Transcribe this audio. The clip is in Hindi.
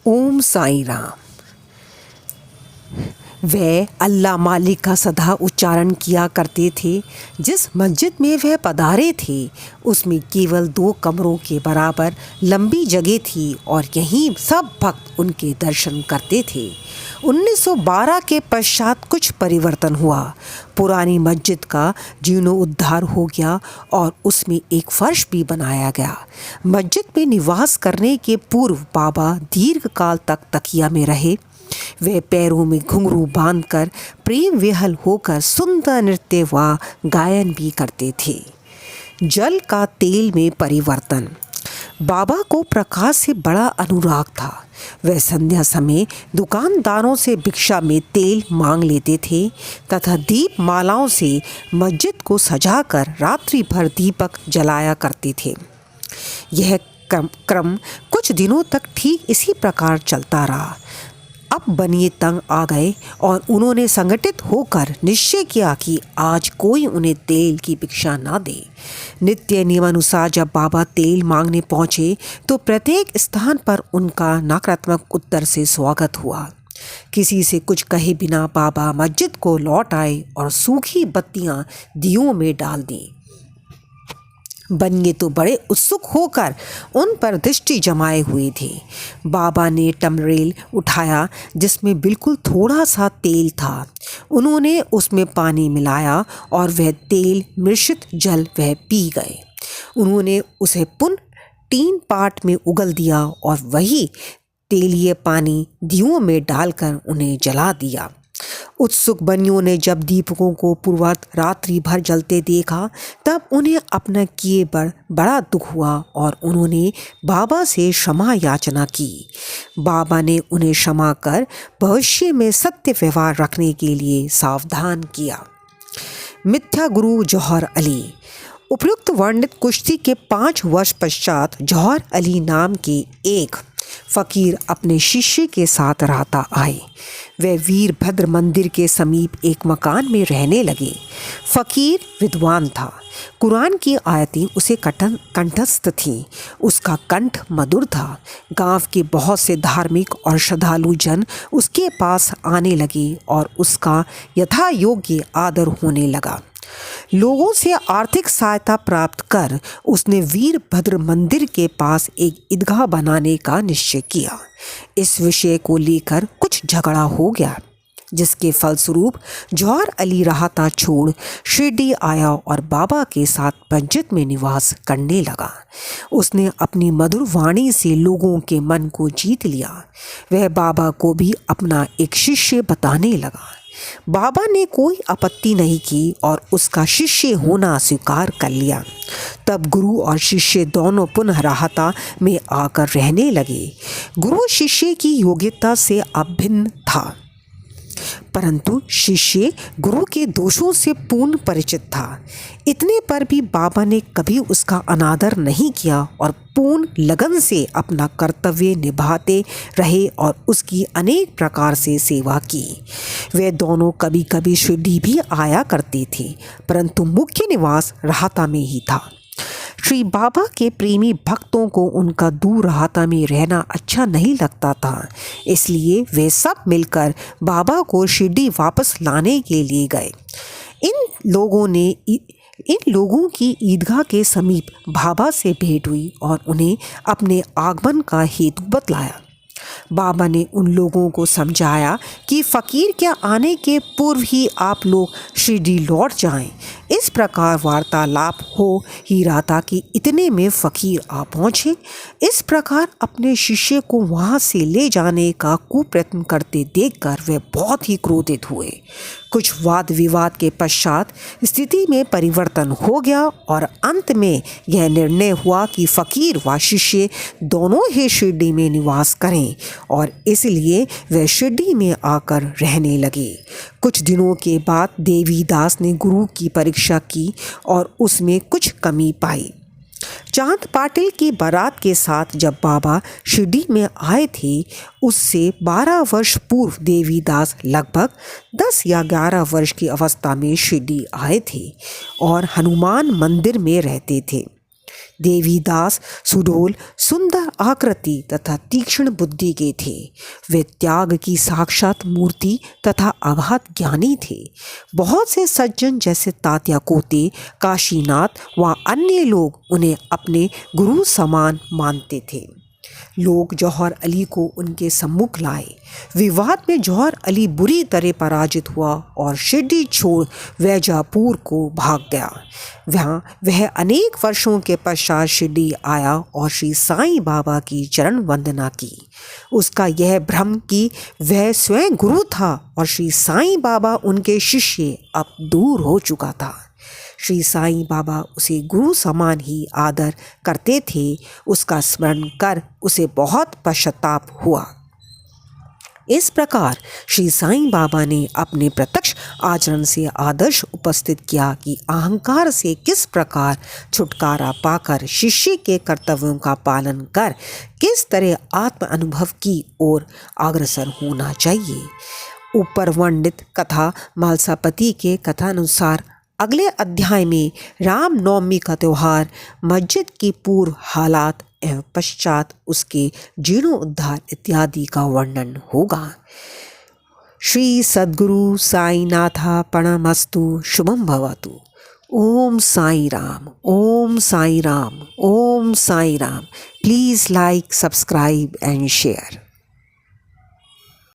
ओम साईं राम। वह अल्लाह मालिक का सदा उच्चारण किया करते थे। जिस मस्जिद में वह पधारे थे उसमें केवल 2 कमरों के बराबर लंबी जगह थी और यहीं सब भक्त उनके दर्शन करते थे। 1912 के पश्चात कुछ परिवर्तन हुआ। पुरानी मस्जिद का जीर्णोद्धार हो गया और उसमें एक फर्श भी बनाया गया। मस्जिद में निवास करने के पूर्व बाबा दीर्घ काल तक तकिया में रहे। वे पैरों में घुंघरू बांधकर प्रेम विहल होकर सुंदर नृत्य व गायन भी करते थे। जल का तेल में परिवर्तन। बाबा को प्रकाश से बड़ा अनुराग था। वह संध्या समय दुकानदारों से भिक्षा में तेल मांग लेते थे तथा दीप मालाओं से मस्जिद को सजाकर रात्रि भर दीपक जलाया करते थे। यह क्रम कुछ दिनों तक ठीक इसी प्रकार चलता रहा। अब बनिए तंग आ गए और उन्होंने संगठित होकर निश्चय किया कि आज कोई उन्हें तेल की भिक्षा ना दे। नित्य नियमानुसार जब बाबा तेल मांगने पहुँचे तो प्रत्येक स्थान पर उनका नकारात्मक उत्तर से स्वागत हुआ। किसी से कुछ कहे बिना बाबा मस्जिद को लौट आए और सूखी बत्तियां दियों में डाल दी। बनिए तो बड़े उत्सुक होकर उन पर दृष्टि जमाए हुए थे। बाबा ने टमरेल उठाया जिसमें बिल्कुल थोड़ा सा तेल था। उन्होंने उसमें पानी मिलाया और वह तेल मिश्रित जल वह पी गए। उन्होंने उसे पुनः 3 पाट में उगल दिया और वही तेलीय पानी दियों में डालकर उन्हें जला दिया। उत्सुक बनियों ने जब दीपकों को पूर्वार्ध रात्रि भर जलते देखा तब उन्हें अपना किए बड़ा दुख हुआ और उन्होंने बाबा से क्षमा याचना की। बाबा ने उन्हें क्षमा कर भविष्य में सत्य व्यवहार रखने के लिए सावधान किया। मिथ्या गुरु जौहर अली। उपयुक्त वर्णित कुश्ती के 5 वर्ष पश्चात जौहर अली नाम के एक फकीर अपने शिष्य के साथ राहता आए। वे वीरभद्र मंदिर के समीप एक मकान में रहने लगे। फकीर विद्वान था। कुरान की आयतें उसे कंठस्थ थीं। उसका कंठ मधुर था। गांव के बहुत से धार्मिक और श्रद्धालु जन उसके पास आने लगे और उसका यथा योग्य आदर होने लगा। लोगों से आर्थिक सहायता प्राप्त कर उसने वीरभद्र मंदिर के पास एक ईदगाह बनाने का निश्चय किया। इस विषय को लेकर कुछ झगड़ा हो गया जिसके फलस्वरूप जौहर अली राहता छोड़ शिरडी आया और बाबा के साथ मस्जिद में निवास करने लगा। उसने अपनी मधुर वाणी से लोगों के मन को जीत लिया। वह बाबा को भी अपना एक शिष्य बताने लगा। बाबा ने कोई आपत्ति नहीं की और उसका शिष्य होना स्वीकार कर लिया। तब गुरु और शिष्य दोनों पुनः राहता में आकर रहने लगे। गुरु शिष्य की योग्यता से अभिन्न था परंतु शिष्य गुरु के दोषों से पूर्ण परिचित था। इतने पर भी बाबा ने कभी उसका अनादर नहीं किया और पूर्ण लगन से अपना कर्तव्य निभाते रहे और उसकी अनेक प्रकार से सेवा की। वे दोनों कभी कभी शिरडी भी आया करते थे परंतु मुख्य निवास राहता में ही था। श्री बाबा के प्रेमी भक्तों को उनका दूर राहता में रहना अच्छा नहीं लगता था, इसलिए वे सब मिलकर बाबा को शिरडी वापस लाने के लिए गए। इन लोगों की ईदगाह के समीप बाबा से भेंट हुई और उन्हें अपने आगमन का हेतु बतलाया। बाबा ने उन लोगों को समझाया कि फकीर के आने के पूर्व ही आप लोग शिरडी लौट जाएं। इस प्रकार वार्तालाप हो ही रहा था कि इतने में फकीर आ पहुँचे। इस प्रकार अपने शिष्य को वहाँ से ले जाने का कुप्रयत्न करते देखकर वे बहुत ही क्रोधित हुए। कुछ वाद विवाद के पश्चात स्थिति में परिवर्तन हो गया और अंत में यह निर्णय हुआ कि फकीर व शिष्य दोनों ही शिरडी में निवास करें और इसलिए वे शिरडी में आकर रहने लगे। कुछ दिनों के बाद देवीदास ने गुरु की परीक्षा की और उसमें कुछ कमी पाई। चांद पाटिल की बारात के साथ जब बाबा शिरडी में आए थे उससे 12 वर्ष पूर्व देवीदास लगभग 10 या 11 वर्ष की अवस्था में शिरडी आए थे और हनुमान मंदिर में रहते थे। देवीदास सुडोल, सुंदर आकृति तथा तीक्ष्ण बुद्धि के थे। वे त्याग की साक्षात मूर्ति तथा अगाध ज्ञानी थे। बहुत से सज्जन जैसे तात्या कोते, काशीनाथ व अन्य लोग उन्हें अपने गुरु समान मानते थे। लोग जौहर अली को उनके सम्मुख लाए। विवाद में जौहर अली बुरी तरह पराजित हुआ और शिरडी छोड़ वैजापुर को भाग गया। वह अनेक वर्षों के पश्चात शिरडी आया और श्री साईं बाबा की चरण वंदना की। उसका यह भ्रम कि वह स्वयं गुरु था और श्री साईं बाबा उनके शिष्य अब दूर हो चुका था। श्री साईं बाबा उसे गुरु समान ही आदर करते थे। उसका स्मरण कर उसे बहुत पश्चाताप हुआ। इस प्रकार श्री साईं बाबा ने अपने प्रत्यक्ष आचरण से आदर्श उपस्थित किया कि अहंकार से किस प्रकार छुटकारा पाकर शिष्य के कर्तव्यों का पालन कर किस तरह आत्म अनुभव की ओर अग्रसर होना चाहिए। ऊपर वर्णित कथा मालसापति के कथानुसार अगले अध्याय में रामनवमी का त्यौहार, मस्जिद की पूर्व हालात एवं पश्चात उसके जीर्णोद्धार इत्यादि का वर्णन होगा। श्री सद्गुरु साईनाथा प्रणमस्तु। शुभम भवतु। ओम साई राम, ओम साई राम, ओम Sai Ram. Please like, subscribe and share.